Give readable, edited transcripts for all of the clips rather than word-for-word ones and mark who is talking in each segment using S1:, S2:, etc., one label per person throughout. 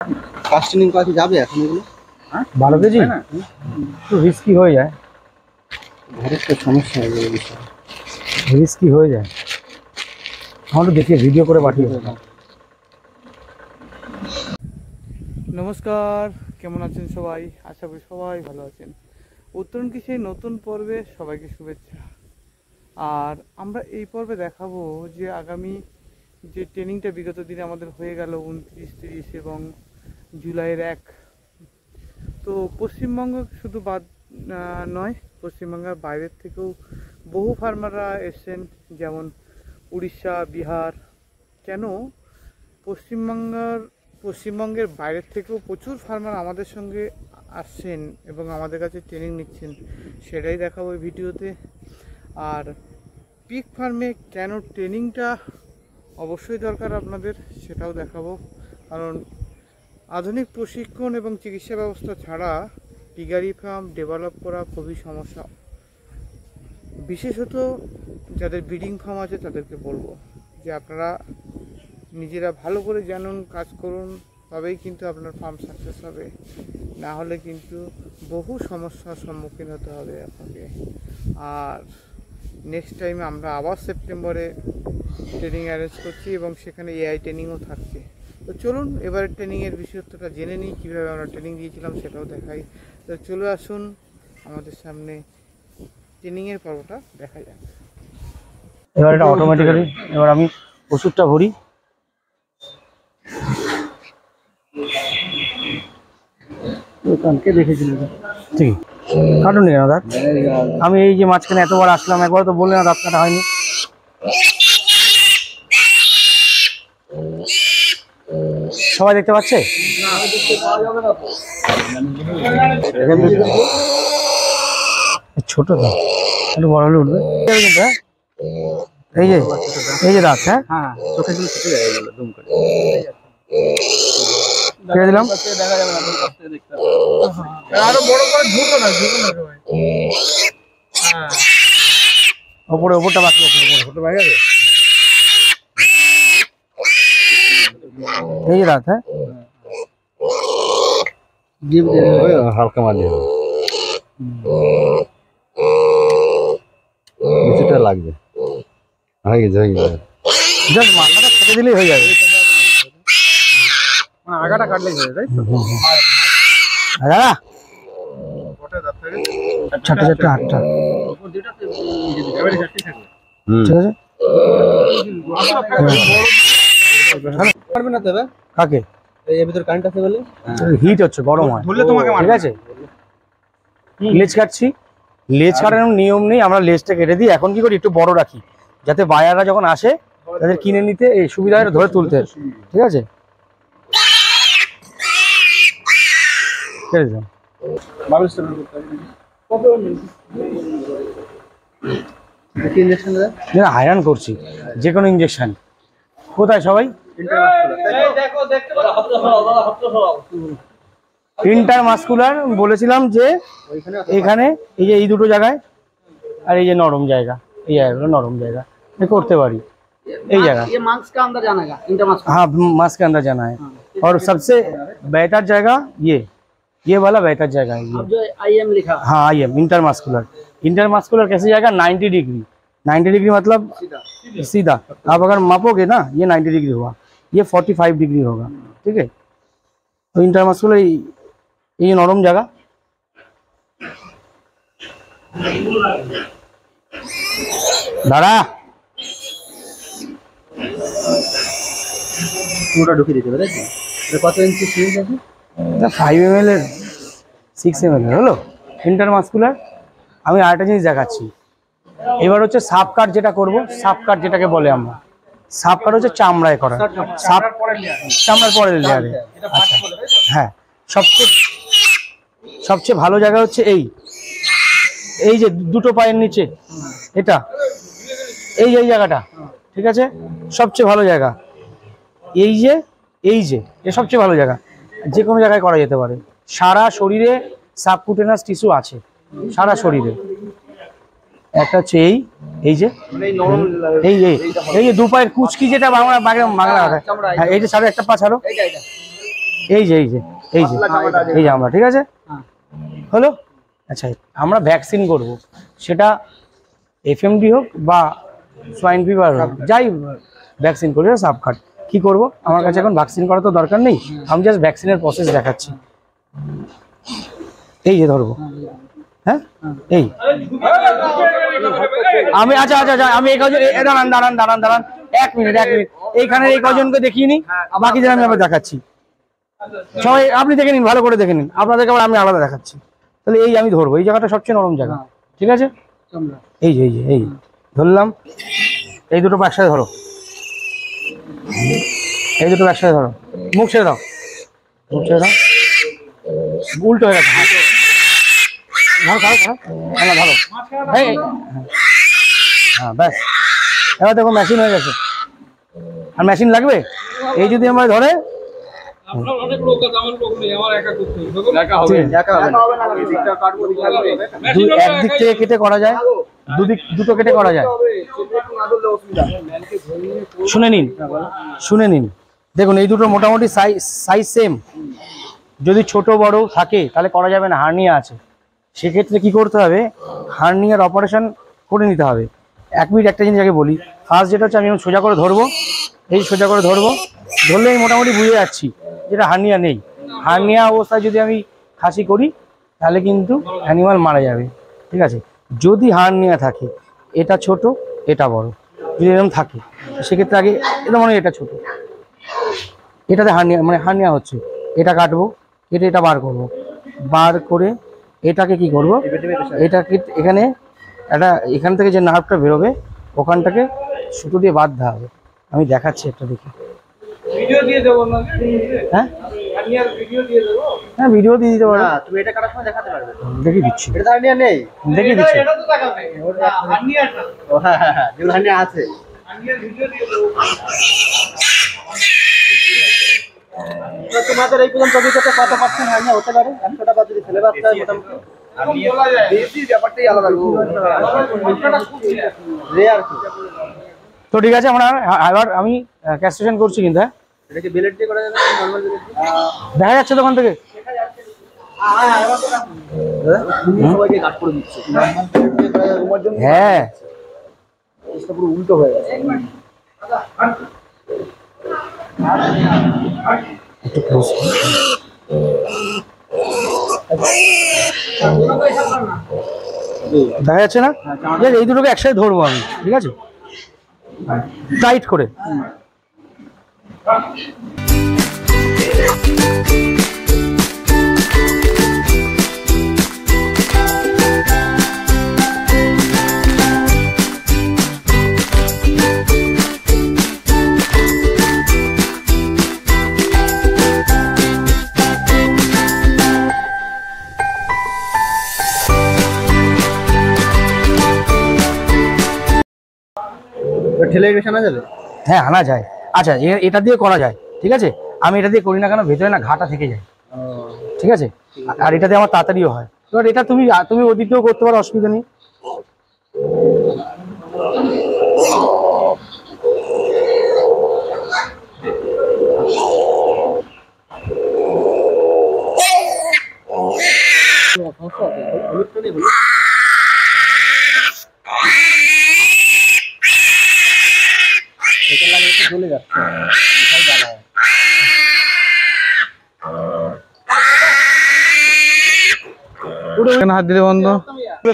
S1: Casting করা কি যাবে এখন এগুলো?
S2: 12 কেজি একটু রিস্কি হয়ে যায়,
S1: ঘরের তো সমস্যা হবে এই বিষয়ে,
S2: রিস্কি হয়ে যায়। আমাকে দেখিয়ে ভিডিও করে পাঠিয়ে দেবো। নমস্কার, কেমন আছেন সবাই? আশা করি সবাই ভালো আছেন। উত্তরণ কৃষির নতুন পর্বে সবাইকে শুভেচ্ছা। আর আমরা এই পর্বে দেখাবো যে আগামী যে ট্রেনিংটা বিগত দিনে আমাদের হয়ে গেল 29, 30 এবং জুলাইয়ের 1, তো পশ্চিমবঙ্গ শুধু বাদ নয়, পশ্চিমবঙ্গের বাইরের থেকেও বহু ফার্মাররা এসছেন, যেমন উড়িষ্যা, বিহার। কেন পশ্চিমবঙ্গের বাইরের থেকেও প্রচুর ফার্মার আমাদের সঙ্গে আসছেন এবং আমাদের কাছে ট্রেনিং নিচ্ছেন, সেটাই দেখাবো এই ভিডিওতে। আর পিগ ফার্মে কেন ট্রেনিংটা অবশ্যই দরকার আপনাদের, সেটাও দেখাবো। কারণ আধুনিক প্রশিক্ষণ এবং চিকিৎসা ব্যবস্থা ছাড়া পিগারি ফার্ম ডেভেলপ করা খুবই সমস্যা। বিশেষত যাদের ব্রিডিং ফার্ম আছে তাদেরকে বলবো যে আপনারা নিজেরা ভালো করে জানুন, কাজ করুন, তবেই কিন্তু আপনার ফার্ম সাকসেস হবে। না হলে কিন্তু বহু সমস্যার সম্মুখীন হতে হবে আপনাকে। আর নেক্সট টাইম আমরা আবার সেপ্টেম্বরে ট্রেনিং অ্যারেঞ্জ করছি এবং সেখানে এআই ট্রেনিংও থাকছে। তো চলুন এবারে ট্রেনিংয়ের বিশেষত্বটা জেনে নিই, কীভাবে আমরা ট্রেনিং দিয়েছিলাম সেটাও দেখাই। তো চলে আসুন আমাদের সামনে, ট্রেনিংয়ের পর্বটা দেখা যাক। এবার এটা অটোমেটিক্যালি, এবার আমি ওষুধটা ভরি।
S1: কালকে দেখেছিলাম
S2: ঠিক কাটুন কেন দাঁত? আমি এই যে মাঝখানে এতবার আসলাম, একবার তো বললে না দাঁত কাটা হয়নি। সবাই দেখতে পাচ্ছে? ছোট দাঁত একটু বড় হলে উঠবে কিন্তু। হ্যাঁ, এই যে দাঁত, হ্যাঁ
S1: চোখে কিন্তু ছুটে যায় এগুলো দুম করে।
S2: ছেড়ে দিলাম।
S1: দেখা যাবে না, দেখতে আরো বড় করে ঝুঁকো না সবাই। হ্যাঁ,
S2: ওপরটা বাকি আছে, ওপরে বাইরে আছে। এই যে দাঁত, হ্যাঁ
S1: হালকা মারলে কিছুটা লাগবে, হয়ে গেছে
S2: জাস্ট মাথাটা কেটে দিলেই হয়ে যাবে।
S1: আগাটা কাটলেই হয়ে যায়, তাই তো?
S2: দাদা চারটে 8টা, ঠিক আছে।
S1: পারবে না তবে
S2: কাকে?
S1: এর ভিতর কারেন্ট আছে বলে
S2: হিট হচ্ছে, গরম হয়,
S1: ধরলে তোমাকে
S2: ঠিক আছে। লেজ কাটছি, লেজ কাটানোর নিয়ম নেই, আমরা লেজটা কেটে দিই। এখন কি করি, একটু বড় রাখি যাতে বায়াররা যখন আসে তাদের কিনে নিতে এই সুবিধা হয়, ধরে তুলতে, ঠিক আছে। কেটে দিলাম। হাইরান করছি যে কোনো ইঞ্জেকশন। কোথায় সবাই? ইন্টারমাসকুলার বলেছিলাম যে এখানে এই যে এই দুটো জায়গায়, আর এই যে নরম জায়গা, এই জায়গাগুলো নরম জায়গা করতে পারি। এই জায়গা हाँ मांस के अंदर जाना है। और सबसे बेहतर जगह ये वाला बेहतर जगह है ये।
S3: जो IM लिखा,
S2: हाँ IM इंटरमास्कुलर कैसी जाएगा? 90 डिग्री। 90 डिग्री मतलब सीधा। आप अगर मापोगे ना, ये 90 डिग्री हुआ, ये 45 डिग्री होगा, ठीक है। तो इंटरमास्कुलर ये नरम जगह। दादा
S1: পুরোটা ঢুকিয়ে দিতে হবে, তাই তো? এটা কত ইঞ্চি সিরিজ আছে?
S2: 5 ml এর 6 ml হলো ইন্টারমাস্কুলার। আমি আরেকটা জিনিস দেখাচ্ছি। এবার হচ্ছে সাপ কাট যেটা করব, সাপ কাট যেটাকে বলে আমরা, সাপ কাট হচ্ছে চামড়ায় করা, সাপ চামড়ার পরের লেয়ারে। আচ্ছা হ্যাঁ, সবচেয়ে ভালো জায়গা হচ্ছে এই যে দুটো পায়ের নিচে, এটা এই জায়গাটা, ঠিক আছে, সবচেয়ে ভালো জায়গা। এই যে এ সবচেয়ে ভালো জায়গা, যে কোনো জায়গায় করা যেতে পারে। সারা শরীরে সাবকুটেনাস টিস্যু আছে, সারা শরীরে। একটা হচ্ছে এই যে এই যে দু পায়ের কুচকি, যেটা বাংলা, হ্যাঁ এই যে ছাড়ো, একটা পা ছাড়ো,
S3: এই যে আমরা, ঠিক আছে হলো। আচ্ছা, আমরা ভ্যাকসিন করব, সেটা এফএমডি হোক বা সোয়াইন ফিভার হোক, যাই ভ্যাকসিন করি সাবকাট। কি করব, আমার কাছে এখন ভ্যাকসিন করা তো দরকার নেই, আমি জাস্ট ভ্যাকসিনের প্রসেস দেখাচ্ছি। এই যে ধরবো, হ্যাঁ এই আমি আচ্ছা আমি এই কজন, দাঁড়ান 1 মিনিট এইখানে এই কজনকে দেখিয়ে নিই, বাকিদের আমি আবার দেখাচ্ছি। সবাই আপনি দেখে নিন, ভালো করে দেখে নিন, আপনাদেরকে আবার আমি আলাদা দেখাচ্ছি। তাহলে এই আমি ধরবো, এই জায়গাটা সবচেয়ে নরম জায়গা, ঠিক আছে। এই ধরলাম, এই দুটো একসাথে ধরো, এই দুটো একসাথে ধরো, মুখ ছেড়ে দাও, উল্টো হয়ে গেছে, ধরো হ্যাঁ ব্যাস। এবার দেখো মেশিন হয়ে গেছে, আর মেশিন লাগবে। এই যদি আমার ধরে একদিক থেকে কেটে করা যায়, দুটো কেটে করা যায়। শুনে নিন দেখুন, এই দুটো মোটামুটি সাইজ সেম। যদি ছোট বড় থাকে তাহলে করা যাবে না, হার্নিয়া আছে। সেক্ষেত্রে কি করতে হবে, হার্নিয়ার অপারেশন করে নিতে হবে। 1 মিনিট একটা জিনিস আগে বলি। ফার্স্ট যেটা হচ্ছে, আমি সোজা করে ধরবো, এই সোজা করে ধরবো, ধরলে আমি মোটামুটি বুঝে যাচ্ছি যেটা হার্নিয়া নেই। হার্নিয়া অবস্থায় যদি আমি খাসি করি তাহলে কিন্তু অ্যানিমাল মারা যাবে, ঠিক আছে। যদি হার্নিয়া থাকে, এটা ছোট এটা বড়, যদি এরকম থাকে সেক্ষেত্রে আগে এটা মনে হয় এটা ছোট, এটাতে হার্নিয়া হচ্ছে, এটা কাটবো, কেটে এটা বার করবো, বার করে এটাকে কি করব, এটাকে এখান থেকে যে নার্ভটা বেরোবে ওখানটাকে সুতো দিয়ে বাঁধতে হবে। আমি দেখাচ্ছি একটা, দেখি। হ্যাঁ ভিডিও দিয়ে দিতে পারো, তুমি এটা কাটার সময় দেখাতে পারবে, দেখিয়ে দিচ্ছি। এটা হার্নিয়া নেই, দেখিয়ে দিচ্ছি। এটা তো দেখাবে, ওটা হার্নিয়াটা, ও হ্যাঁ যেগুলো হার্নিয়া আছে, হার্নিয়ার ভিডিও দিয়ে দেবো। তোমাদের এই পর্যন্ত অভিজ্ঞতা কত পার্সেন্ট হার্নিয়া হতে পারে? 100টা বা যদি ছেলে বাচ্চা হয় মোটামুটি ব্যাপারটাই আলাদা। তো ঠিক আছে, এবার আমি ক্যাস্ট্রেশন করছি, কিন্তু এটা কি বেলেট দিয়ে করা যাবে, নরমাল বেলেট দেখা যাচ্ছে দোকান থেকে? হ্যাঁ পুরো উল্টো হয়ে গেছে। দেখা যাচ্ছে না? এই দুটোকে একসাথে ধরবো আমি, ঠিক আছে, টাইট করে। ঠেলে আনা যাবে? হ্যাঁ আনা যায়। আচ্ছা এটা দিয়ে করা যায়, ঠিক আছে। আমি এটা দিয়ে করি না কেন, ভেতরে না ঘাটা থেকে যায়, ঠিক আছে। আর এটা দিয়ে আমার তাড়াতাড়িও হয়। এবার এটা তুমি ওদিকেও করতে পারো, অসুবিধা নেই। চলে যাচ্ছে,
S2: হাত দিলে বন্ধ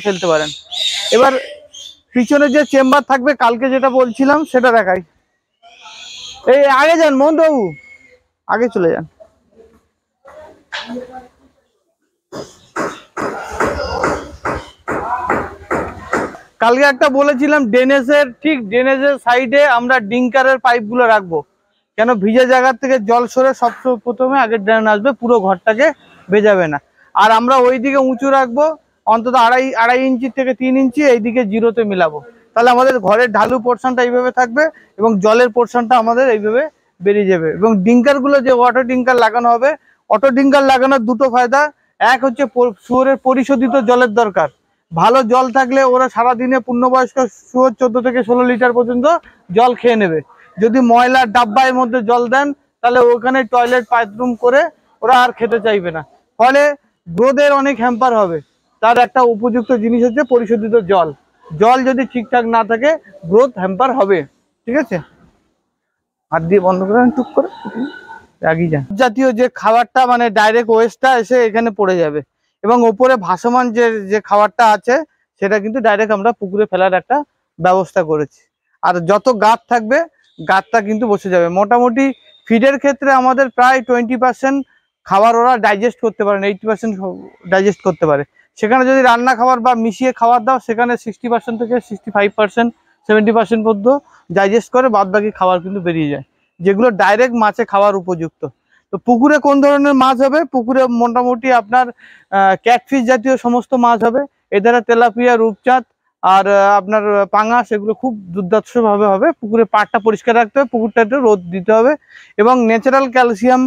S2: ফেলতে পারেন। এবার পিছনে যে চেম্বার থাকবে, কালকে যেটা বলছিলাম সেটা দেখাই। এই আগে যান মোহনবাবু, আগে চলে যান। কালকে একটা বলেছিলাম ড্রেনেজের, ঠিক ড্রেনেজের সাইডে আমরা ডিঙ্কারের পাইপগুলো রাখবো, কেন ভিজে জায়গা থেকে জল সরে সব প্রথমে আগে ড্রেন আসবে, পুরো ঘরটাকে ভেজাবে না। আর আমরা ওইদিকে উঁচু রাখবো, অন্তত আড়াই ইঞ্চি থেকে 3 ইঞ্চি এইদিকে জিরোতে মিলাবো। তাহলে আমাদের ঘরের ঢালু পোর্শনটা এইভাবে থাকবে এবং জলের পোর্শনটা আমাদের এইভাবে বেরিয়ে যাবে। এবং ডিঙ্কারগুলো যে অটো ডিঙ্কার লাগানো হবে, অটো ডিঙ্কার লাগানোর দুটো ফায়দা। এক হচ্ছে শুয়োরের পরিশোধিত জলের দরকার, ভালো জল থাকলে ওরা সারাদিনে পূর্ণবয়স্ক শুয়োর 14 থেকে 16 লিটার পর্যন্ত জল খেয়ে নেবে। যদি ময়লার ডাব্বার মধ্যে জল দেন তাহলে ওখানে টয়লেট বাথরুম করে ওরা আর খেতে চাইবে না, ফলে গ্রোথের অনেক হ্যাম্পার হবে। তার একটা উপযুক্ত জিনিস হচ্ছে পরিশোধিত জল। জল যদি ঠিকঠাক না থাকে গ্রোথ হ্যাম্পার হবে। ঠিক আছে, হাত দিয়ে বন্ধ করে টুক করে এগিয়ে যান। জাতীয় যে খাবারটা মানে ডাইরেক্ট ওয়েস্টটা এসে এখানে পড়ে যাবে, এবং ওপরে ভাসমান যে খাবারটা আছে সেটা কিন্তু ডাইরেক্ট আমরা পুকুরে ফেলার একটা ব্যবস্থা করেছি। আর যত গাঁত থাকবে গাঁতটা কিন্তু বসে যাবে। মোটামুটি ফিডের ক্ষেত্রে আমাদের প্রায় 20% খাবার ওরা ডাইজেস্ট করতে পারে, 80% ডাইজেস্ট করতে পারে। সেখানে যদি রান্না খাবার বা মিশিয়ে খাবার দাও সেখানে 60% থেকে 65% 70% পর্যন্ত ডাইজেস্ট করে, বাদ বাকি খাবার কিন্তু বেরিয়ে যায়, যেগুলো ডাইরেক্ট মাছে খাওয়ার উপযুক্ত। তো পুকুরে কোন ধরনের মাছ হবে? পুকুরে মোটামুটি আপনার ক্যাটফিশ জাতীয় সমস্ত মাছ হবে। এদের তেলাপিয়া, রূপচাঁদ আর আপনার পাঙাশ, এগুলো খুব দুর্দান্তভাবে হবে। পুকুরে পাড়টা পরিষ্কার রাখতে হবে, পুকুরটা একটু রোদ দিতে হবে, এবং ন্যাচারাল ক্যালসিয়াম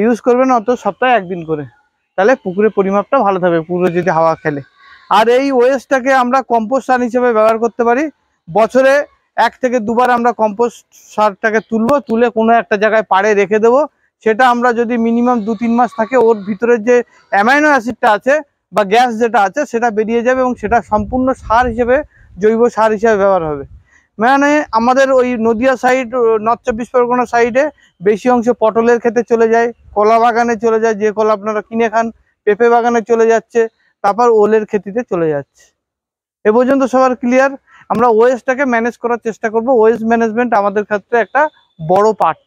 S2: ইউজ করবেন অত সপ্তাহে 1 দিন করে, তাহলে পুকুরের পরিমাপটা ভালো থাকবে পুকুরে যদি হাওয়া খেলে। আর এই ওয়েস্টটাকে আমরা কম্পোস্ট সার হিসেবে ব্যবহার করতে পারি। বছরে 1 থেকে 2 বার আমরা কম্পোস্ট সারটাকে তুলে কোনো একটা জায়গায় পাড়ে রেখে দেবো। সেটা আমরা যদি মিনিমাম 2-3 মাস থাকে, ওর ভিতরে যে অ্যামাইনো অ্যাসিডটা আছে বা গ্যাস যেটা আছে সেটা বেরিয়ে যাবে, এবং সেটা সম্পূর্ণ সার হিসেবে, জৈব সার হিসেবে ব্যবহার হবে। মানে আমাদের ওই নদিয়া সাইড, নর্থ 24 পরগনা সাইডে বেশি অংশ পটলের ক্ষেতে চলে যায়, কলা বাগানে চলে যায়, যে কলা আপনারা কিনে খান, পেঁপে বাগানে চলে যাচ্ছে, তারপর ওলের খেতিতে চলে যাচ্ছে। এ পর্যন্ত সবার ক্লিয়ার? আমরা ওয়েস্টটাকে ম্যানেজ করার চেষ্টা করব। ওয়েস্ট ম্যানেজমেন্ট আমাদের ক্ষেত্রে একটা বড় পার্ট।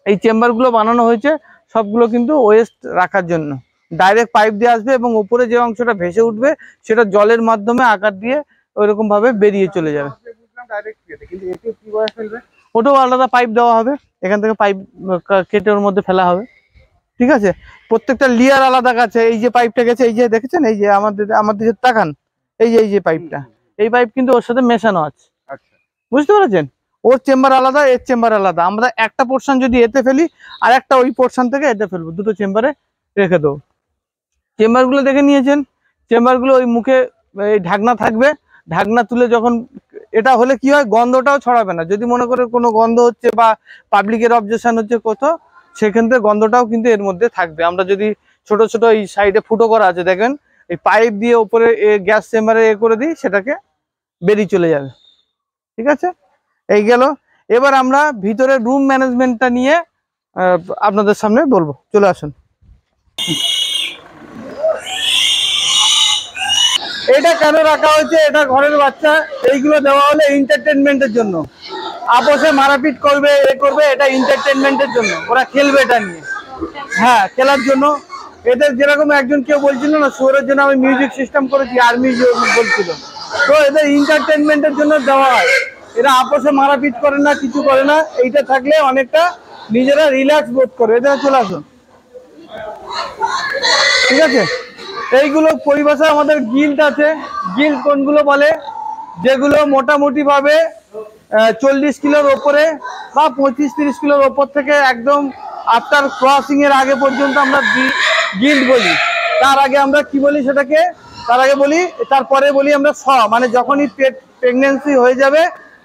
S2: এই চেম্বারগুলো বানানো হয়েছে সবগুলো কিন্তু ওয়েস্ট রাখার জন্য। ডাইরেক্ট পাইপ দিয়ে আসবে, এবং উপরে যে অংশটা ভেসে উঠবে সেটা জলের মাধ্যমে আকার দিয়ে ওইরকম ভাবে বেরিয়ে চলে যাবে। ওটাও আলাদা পাইপ দেওয়া হবে, এখান থেকে পাইপ কেটে ওর মধ্যে ফেলা হবে। ঠিক আছে, প্রত্যেকটা লেয়ার আলাদা আছে। এই যে পাইপটা গেছে, এই যে দেখেছেন, এই যে আমাদের তাকান, এই যে পাইপটা, এই পাইপ কিন্তু ওর সাথে মেশানো আছে। বুঝতে পেরেছেন? ওর চেম্বার আলাদা, এর চেম্বার আলাদা। আমরা একটা পোর্শন যদি এতে ফেলি, আর একটা ওই পোর্শন থেকে এতে ফেলবো, দুটো চেম্বারে রেখে দেবো। চেম্বারগুলো দেখে নিয়েছেন, চেম্বারগুলো ওই মুখে এই ঢাকনা থাকবে। ঢাকনা তুলে যখন এটা হলে কি হয়, গন্ধটাও ছড়াবে না। যদি মনে করে কোনো গন্ধ হচ্ছে বা পাবলিকের অবজেকশন হচ্ছে কোথাও, সেক্ষেত্রে গন্ধটাও কিন্তু এর মধ্যে থাকবে। আমরা যদি ছোট ছোট এই সাইডে ফুটো করা আছে দেখেন, এই পাইপ দিয়ে ওপরে গ্যাস চেম্বারে করে দিই, সেটাকে বেরিয়ে চলে যাবে। ঠিক আছে, এই গেল। এবার আমরা ভিতরে রুম ম্যানেজমেন্টটা নিয়ে আপনাদের সামনে বলবো। চলে আসুন। এটা কেন রাখা হয়েছে? এটা ঘরের বাচ্চা, এইগুলো দেওয়া হলে এন্টারটেনমেন্টের জন্য। আপোষে মারাপিট করবে, এটা এন্টারটেনমেন্টের জন্য, ওরা খেলবে এটা নিয়ে। হ্যাঁ, খেলার জন্য। এদের যেরকম একজন কেউ বলছিল না, শোরের জন্য আমি মিউজিক সিস্টেম করেছি, আর্মি বলছিল, তো এদের এন্টারটেনমেন্টের জন্য দেওয়া হয়। এরা আপোষে মারাপিট করে না, কিছু করে না। এইটা থাকলে অনেকটা নিজেরা রিল্যাক্স বোধ করে। এদের চলে আসুন। ঠিক আছে, এইগুলো পরিভাষায় আমাদের গিল্ড আছে। গিল্ড কোনগুলো বলে? যেগুলো মোটামুটি ভাবে 40 কিলোর ওপরে বা 25-30 কিলোর ওপর থেকে একদম আফটার ক্রসিং এর আগে পর্যন্ত আমরা গিল্ড বলি। তার আগে আমরা কি বলি সেটাকে? তার আগে বলি, তারপরে বলি আমরা স, মানে যখনই প্রেগনেন্সি হয়ে যাবে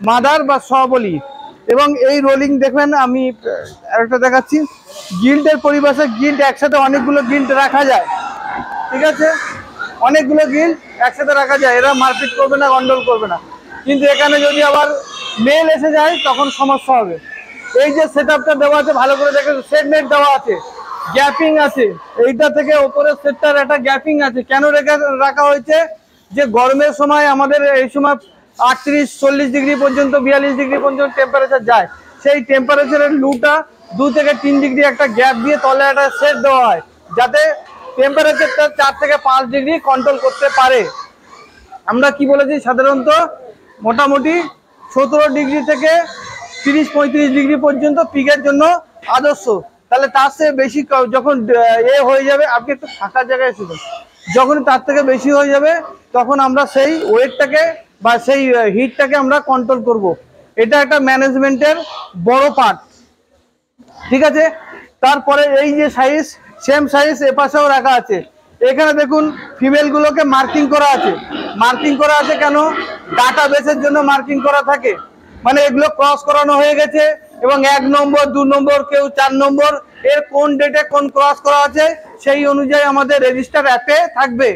S2: মাদার বা স বলি। এবং এই রোলিং দেখবেন, আমি আরেকটা দেখাচ্ছি। গিল্ডের পরিভাষায় গিল্ড একসাথে অনেকগুলো গিল্ড রাখা যায়। ঠিক আছে, অনেকগুলো গিল্ড একসাথে রাখা যায়, এরা মারপিট করবে না, গন্ডল করবে না। কিন্তু এখানে যদি আবার মেল এসে যায় তখন সমস্যা হবে। এই যে সেটআপটা দেওয়া আছে, ভালো করে দেখেন, সেট নেট দেওয়া আছে, গ্যাপিং আছে। এইটা থেকে ওপরের সেটটার একটা গ্যাপিং আছে। কেন রাখা হয়েছে? যে গরমের সময় আমাদের এই সময় 38-40 ডিগ্রি পর্যন্ত, 42 ডিগ্রি পর্যন্ত টেম্পারেচার যায়। সেই টেম্পারেচারের লুটা 2 থেকে 3 ডিগ্রি একটা গ্যাপ দিয়ে তলে একটা সেট দেওয়া হয়, যাতে টেম্পারেচারটা 4 থেকে 5 ডিগ্রি কন্ট্রোল করতে পারে। আমরা কি বলেছি, সাধারণত মোটামুটি 17 ডিগ্রি থেকে 30-35 ডিগ্রি পর্যন্ত পিকের জন্য আদর্শ। তাহলে তার চেয়ে বেশি যখন হয়ে যাবে, আপনি একটু ফাঁকা জায়গায় শুনুন, যখন তার থেকে বেশি হয়ে যাবে তখন আমরা সেই ওয়েটটাকে বা সেই হিটটাকে আমরা কন্ট্রোল করব। এটা একটা ম্যানেজমেন্টের বড় পার্ট। ঠিক আছে, তারপরে এই যে সাইজ, সেম সাইজ এপাশেও রাখা আছে। এখানে দেখুন ফিমেলগুলোকে মার্কিং করা আছে। মার্কিং করা আছে কেন? ডাটা বেসের জন্য মার্কিং করা থাকে। মানে এগুলো ক্রস করানো হয়ে গেছে,
S4: এবং 1 নম্বর 2 নম্বর কেউ 4 নম্বর এর কোন ডেটে কোন ক্রস করা আছে সেই অনুযায়ী আমাদের রেজিস্টার অ্যাপে থাকবে।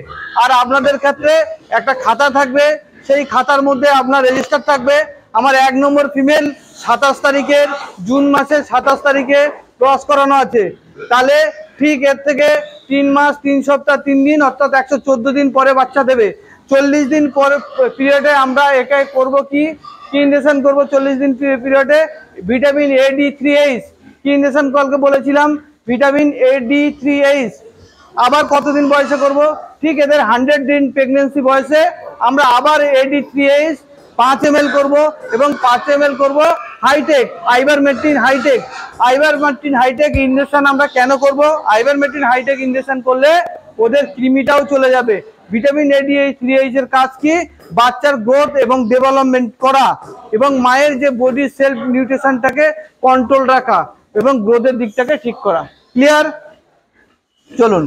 S4: আর আপনাদের ক্ষেত্রে একটা খাতা থাকবে, সেই খাতার মধ্যে আপনার রেজিস্টার থাকবে আমার 1 নম্বর ফিমেল 27 তারিখের জুন মাসের 27 তারিখে ক্রস করানো আছে। তাহলে ঠিক এর থেকে 3 মাস 3 সপ্তাহ 3 দিন অর্থাৎ 114 দিন পরে বাচ্চা দেবে। 40 দিন পরে পিরিয়ডে আমরা একে করব কি ইনজেকশন করব। 40 দিন পিরিয়ডে ভিটামিন AD3H কি ইনজেকশন কলকে বলেছিলাম ভিটামিন AD3H। আবার কতদিন বয়সে করব? ঠিক এদের 100 দিন প্রেগন্যান্সি বয়সে আমরা আবার AD3H 5 ml করব এবং 5 ml করব hitech ivermectin hitech. Ivermectin hitech injection আমরা কেন করব? আইভারমেকটিন হাইটেক ইনজেকশন করলে ওদের কৃমিটাও চলে যাবে। ভিটামিন AD3H এর কাজ কি? বাচ্চার গ্রোথ এবং ডেভেলপমেন্ট করা এবং মায়ের যে বডি সেলফ নিউট্রিশনটাকে কন্ট্রোল রাখা এবং গ্রোথের দিকটাকে ঠিক করা। ক্লিয়ার? চলুন,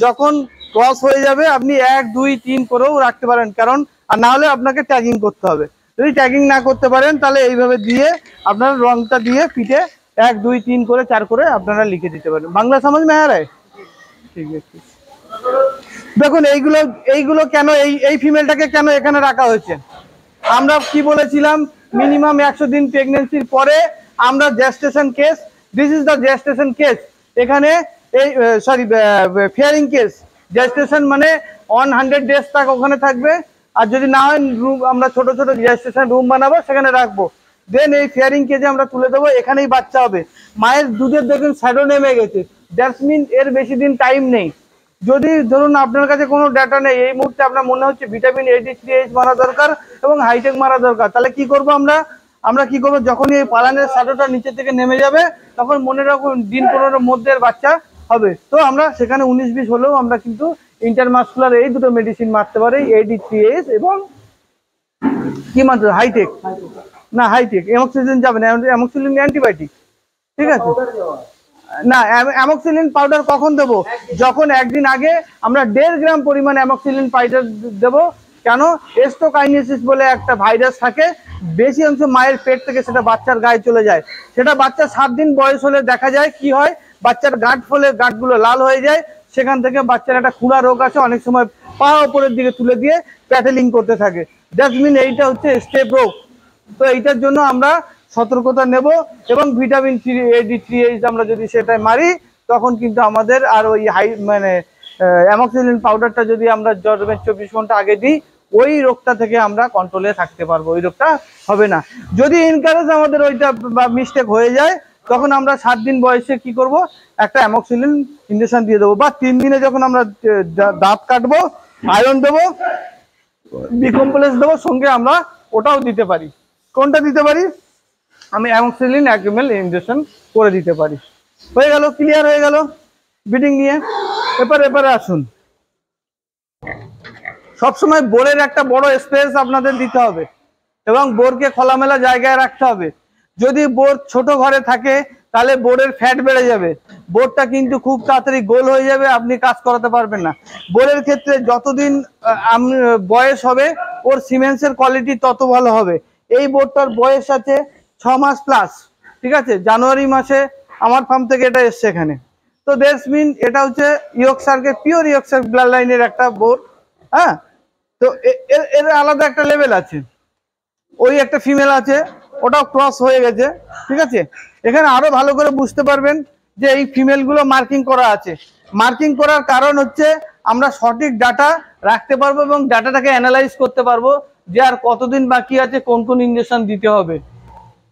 S4: যখন ক্রস হয়ে যাবে আপনি 1 2 3 করেও রাখতে পারেন, কারণ আর না হলে আপনাকে ট্যাগিং করতে হবে। যদি ট্যাগিং না করতে পারেন তাহলে এইভাবে দিয়ে আপনারা রংটা দিয়ে পিঠে 1 2 3 করে 4 করে আপনারা লিখে দিতে পারেন। বাংলা সমাজ মে আ রায়? ঠিক আছে। দেখুন এইগুলো কেন এই ফিমেলটাকে কেন এখানে রাখা হয়েছে? আমরা কি বলেছিলাম? মিনিমাম 100 দিন প্রেগন্যান্সির পরে আমরা gestation case, this is the gestation case. এখানে এই ফিয়ারিং কেস, জেস্টেশন মানে 100 ডেজ তক ওখানে থাকবে। আর যদি না হয় রুম আমরা ছোট ছোট জেস্টেশন রুম বানাবো, সেখানে রাখবো। দেন এই ফিয়ারিং কেজে আমরা তুলে দেবো, এখানেই বাচ্চা হবে। মায়ের দুধের দেখুন শ্যাডো নেমে গেছে, দ্যাটস মিন এর বেশি দিন টাইম নেই। যদি ধরুন আপনার কাছে কোনো ডাটা নেই, এই মুহূর্তে আপনার মনে হচ্ছে ভিটামিন AD3H মারা দরকার এবং হাইটেক মারা দরকার, তাহলে কি করব আমরা কি করবো? যখনই এই পালানের শ্যাডোটা নিচে থেকে নেমে যাবে তখন মনে রাখুন দিন 15 মধ্যে বাচ্চা হবে। তো আমরা সেখানে 19-20 হলেও আমরা কিন্তু ইন্টারমাসকুলার এই দুটো মেডিসিন মারতে পারি, AD3H এবং কি মাত্র হাইটেক না, হাইটেক অ্যামোক্সিলিন যাবে না, অ্যামোক্সিলিন অ্যান্টিবায়োটিক, ঠিক আছে না। অ্যামোক্সিলিন পাউডার কখন দেবো? যখন একদিন আগে আমরা 1.5 গ্রাম পরিমাণ অ্যামোক্সিলিন পাউডার দেবো। কেন? এস্টোকাইনেসিস বলে একটা ভাইরাস থাকে, বেশি অংশ মায়ের পেট থেকে সেটা বাচ্চার গায়ে চলে যায়। সেটা বাচ্চা 7 দিন বয়স হলে দেখা যায় কি হয়, বাচ্চার গাঁট ফলে গাঁটগুলো লাল হয়ে যায়, সেখান থেকে বাচ্চার একটা খুঁড়া রোগ আছে, অনেক সময় পা উপরের দিকে তুলে দিয়ে প্যাটেলিং করতে থাকে। দ্যাটস মিন এইটা হচ্ছে স্টেপ রোগ। তো এইটার জন্য আমরা সতর্কতা নেব এবং ভিটামিন AD3H আমরা যদি সেটা মারি তখন কিন্তু আমাদের আর ওই অ্যামোক্সিলিন পাউডারটা যদি আমরা জন্মের 24 ঘন্টা আগে দিই, ওই রোগটা থেকে আমরা কন্ট্রোলে থাকতে পারবো, ওই রোগটা হবে না। যদি ইনকারেজ আমাদের ওইটা বা মিস্টেক হয়ে যায় তখন আমরা 7 দিন বয়সে কি করব? একটা অ্যামোক্সিলিন ইনজেকশন দিয়ে দেবো, বা 3 দিনে যখন আমরা দাঁত কাটবো আয়রন দেবো, বিকমপ্লেক্স দেবো, সঙ্গে আমরা ওটাও দিতে পারি। কোনটা দিতে পারি? আমি অ্যামোক্সিলিন 1 ml ইনজেকশন করে দিতে পারি। হয়ে গেল, ক্লিয়ার হয়ে গেল ব্রিডিং নিয়ে। এবারে আসুন, সবসময় বোরের একটা বড় স্পেস আপনাদের দিতে হবে এবং বোরকে খোলামেলা জায়গায় রাখতে হবে। যদি বোর ছোট ঘরে থাকে তাহলে বোরের ফ্যাট বেড়ে যাবে, বোরটা কিন্তু খুব তাড়াতাড়ি গোল হয়ে যাবে, আপনি কাজ করাতে পারবেন না। বোরের ক্ষেত্রে যতদিন বয়স হবে ওর সিমেন্সের কোয়ালিটি তত ভালো হবে। এই বোরটার বয়স আছে 6 মাস প্লাস, ঠিক আছে? জানুয়ারি মাসে আমার ফার্ম থেকে এটা এসছে এখানে। তো দ্যাটস মিন এটা হচ্ছে ইয়র্কশায়ারকে পিওর ইয়র্কশায়ার ব্লাড লাইনের একটা বোর। হ্যাঁ, তো এর আলাদা একটা লেভেল আছে। ওই একটা ফিমেল আছে, ওটাও ক্রস হয়ে গেছে, ঠিক আছে? এখানে আরো ভালো করে বুঝতে পারবেন যে এই ফিমেলগুলো মার্কিং করা আছে। মার্কিং করার কারণ হচ্ছে আমরা সঠিক ডাটা রাখতে পারবো এবং ডাটাটাকে অ্যানালাইজ করতে পারবো যে আর কতদিন বাকি আছে, কোন কোন ইনজেকশন দিতে হবে।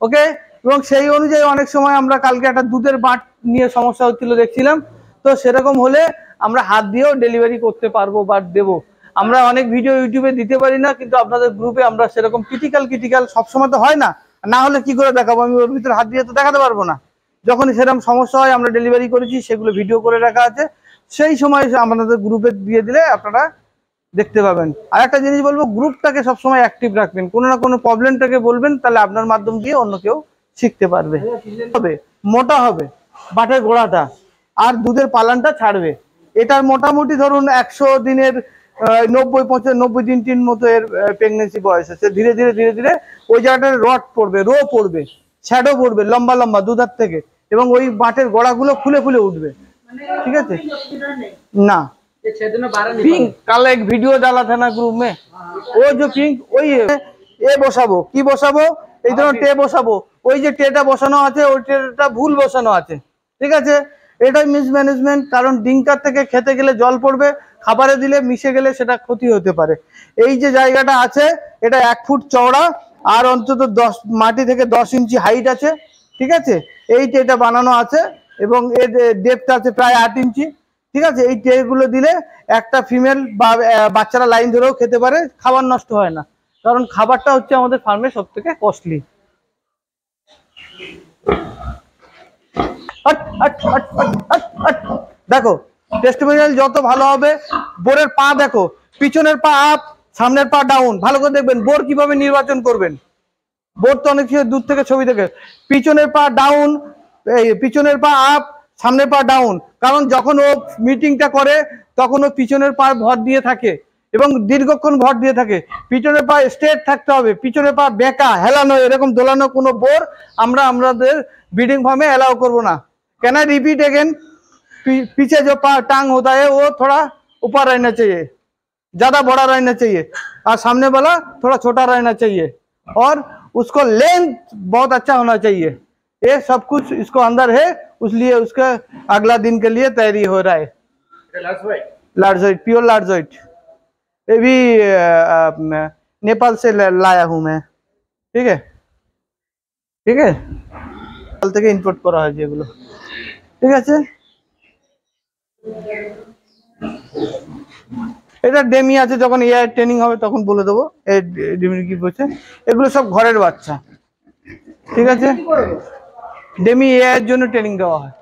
S4: ওকে, এবং সেই অনুযায়ী অনেক সময় আমরা কালকে একটা দুধের বাট নিয়ে সমস্যা হচ্ছিল দেখছিলাম, তো সেরকম হলে আমরা হাত দিয়েও ডেলিভারি করতে পারবো বা দেবো। আমরা অনেক ভিডিও ইউটিউবে দিতে পারি না, কিন্তু আপনাদের গ্রুপে আমরা সেরকম ক্রিটিক্যাল সবসময় তো হয় না, না হলে কি করে দেখাবো? আমি ওর ভিতরে হাত দিয়ে তো দেখাতে পারবো না। যখনই সেরকম সমস্যা হয় আমরা ডেলিভারি করেছি, সেগুলো ভিডিও করে রাখা আছে, সেই সময় আমাদের গ্রুপে দিয়ে দিলে আপনারা দেখতে পাবেন। আর একটা জিনিস বলবো, গ্রুপটাকে সবসময় অ্যাক্টিভ রাখবেন, কোনো না কোনো প্রবলেমটাকে বলবেন, তাহলে আপনার মাধ্যম দিয়ে অন্য কেউ শিখতে পারবে। মোটা হবে বাটের গোড়াটা আর দুধের পালানটা ছাড়বে। এটার মোটামুটি ধরুন 100 দিনের 90 দিন মতো এর প্রেগনেন্সি বয়স আছে। ধীরে ধীরে ধীরে ধীরে ওই জায়গাটায় রড পড়বে, রো পড়বে, শ্যাডো পড়বে লম্বা লম্বা দুধার থেকে, এবং ওই বাটের গোড়াগুলো ফুলে ফুলে উঠবে। ঠিক আছে না पिंक कल एक वीडियो डाला था ना ग्रुप में, वो जो पिंक वही এ বসাবো, কি বসাবো, এই ধরনের টে বসাবো, ওই যে টেটা বসানো আছে ওই টেটা ভুল বসানো আছে। ঠিক আছে, এটাই মিসম্যানেজমেন্ট, কারণ ডিঙ্কার থেকে খেতে গেলে জল পড়বে, খাবারে দিলে মিশে গেলে সেটা ক্ষতি হতে পারে। এই যে জায়গাটা আছে এটা 1 ফুট চওড়া আর অন্তত 10 মাটি থেকে 10 ইঞ্চি হাইট আছে। ঠিক আছে, এই টেটা বানানো আছে এবং এর ডেপথ আছে প্রায় 8 ইঞ্চি। ঠিক আছে, এই ট্রেগুলো দিলে একটা ফিমেল বা বাচ্চারা লাইন ধরেও খেতে পারে, খাবার নষ্ট হয় না, কারণ খাবারটা হচ্ছে আমাদের ফার্মে সব থেকে কস্টলি। দেখো টেস্টিমোনিয়াল যত ভালো হবে, বোরের পা দেখো, পিছনের পা আপ, সামনের পা ডাউন, ভালো করে দেখবেন বোর কিভাবে নির্বাচন করবেন। বোর তো অনেক দূর থেকে ছবি দেখে, পিছনের পা ডাউন, এই পিছনের পা আপ, সামনের পা ডাউন, কারণ যখন ও মিটিংটা করে তখন ও পিছনের পা ভর দিয়ে থাকে এবং দীর্ঘক্ষণ ভর দিয়ে থাকে। পিছনের পা স্ট্রেট থাকতে হবে, পিছনের পা বেঁকা হেলানো এরকম দোলানো কোনো বোর আমরা আমাদের ब्रीडिंग फार्म में अलाउ करबो ना। कैन आई रिपीट अगेन, पीछे जो टांग होता है वो थोड़ा ऊपर रहना चाहिए, ज्यादा बड़ा रहना चाहिए, और सामने वाला थोड़ा छोटा रहना चाहिए, और उसको लेंथ बहुत अच्छा होना चाहिए। ये सब कुछ इसको अंदर है, इसलिए उसका अगला दिन के लिए तैयारी हो रहा है। लार्जोइट, प्योर लार्जोइट, ये भी नेपाल से लाया हूँ मैं। ठीक है, ठीक है, থেকে ইম্পোর্ট করা হয় যেগুলো। ঠিক আছে, এটা ডেমি আছে, যখন এআই ট্রেনিং হবে তখন বলে দেবো এই ডেমি কি বলছে। এগুলো সব ঘরের বাচ্চা। ঠিক আছে, ডেমি এআই এর জন্য ট্রেনিং দেওয়া হয়।